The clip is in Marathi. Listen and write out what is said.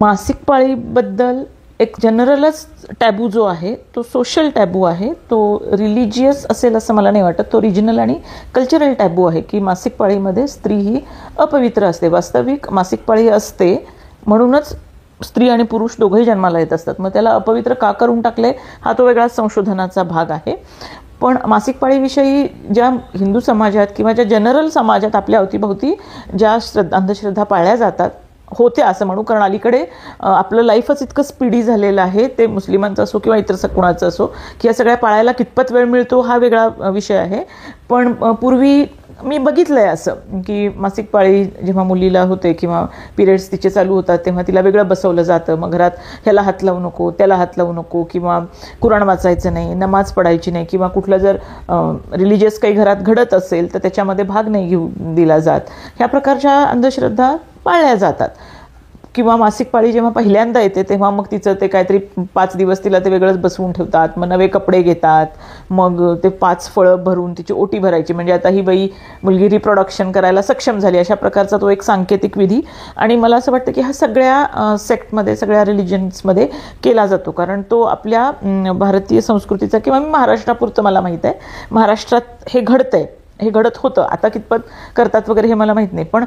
मासिक पाळीबद्दल एक जनरलच टॅबू जो आहे तो सोशल टॅबू आहे, तो रिलिजियस असेल असं मला नाही वाटत. तो रिजनल आणि कल्चरल टॅबू आहे की मासिक पाळीमध्ये स्त्री ही अपवित्र असते. वास्तविक मासिक पाळी असते म्हणूनच स्त्री आणि पुरुष दोघंही जन्माला येत असतात. मग त्याला अपवित्र का करून टाकले हा तो वेगळाच संशोधनाचा भाग आहे. पण मासिक पाळीविषयी ज्या हिंदू समाजात किंवा ज्या जनरल समाजात आपल्या अवतीभोवती ज्या अंधश्रद्धा पाळल्या जातात होत्या असं म्हणू, कारण अलीकडे आपलं लाईफच इतकं स्पीडी झालेलं आहे, ते मुस्लिमांचं असो किंवा इतर कुणाचं असो, की या सगळ्या पाळायला कितपत वेळ मिळतो हा वेगळा विषय आहे. पण पूर्वी मी बघितलं आहे असं की मासिक पाळी जेव्हा मुलीला होते किंवा पिरियड्स तिचे चालू होतात तेव्हा तिला वेगळं बसवलं जातं. मग घरात ह्याला हात लावू नको, त्याला हात लावू नको, किंवा कुराण वाचायचं नाही, नमाज पडायची नाही, किंवा कुठलं जर रिलिजियस काही घरात घडत असेल तर त्याच्यामध्ये भाग नाही घेऊ दिला जात. ह्या प्रकारच्या अंधश्रद्धा पाळल्या जातात. किंवा मासिक पाळी जेव्हा पहिल्यांदा येते तेव्हा मग तिचं ते काहीतरी 5 दिवस तिला ते वेगळंच बसवून ठेवतात, मग नवे कपडे घेतात, मग ते 5 फळं भरून तिची ओटी भरायची, म्हणजे आता ही बाई मुलगी रिप्रोडक्शन करायला सक्षम झाली अशा प्रकारचा तो एक सांकेतिक विधी. आणि मला असं वाटतं की हा सगळ्या सेक्टमध्ये सगळ्या रिलिजन्समध्ये केला जातो, कारण तो आपल्या भारतीय संस्कृतीचा, किंवा महाराष्ट्रापुरतं मला माहीत आहे महाराष्ट्रात हे घडतंय, हे घडत होतं. आता कितपत करतात वगैरे हे मला माहीत नाही, पण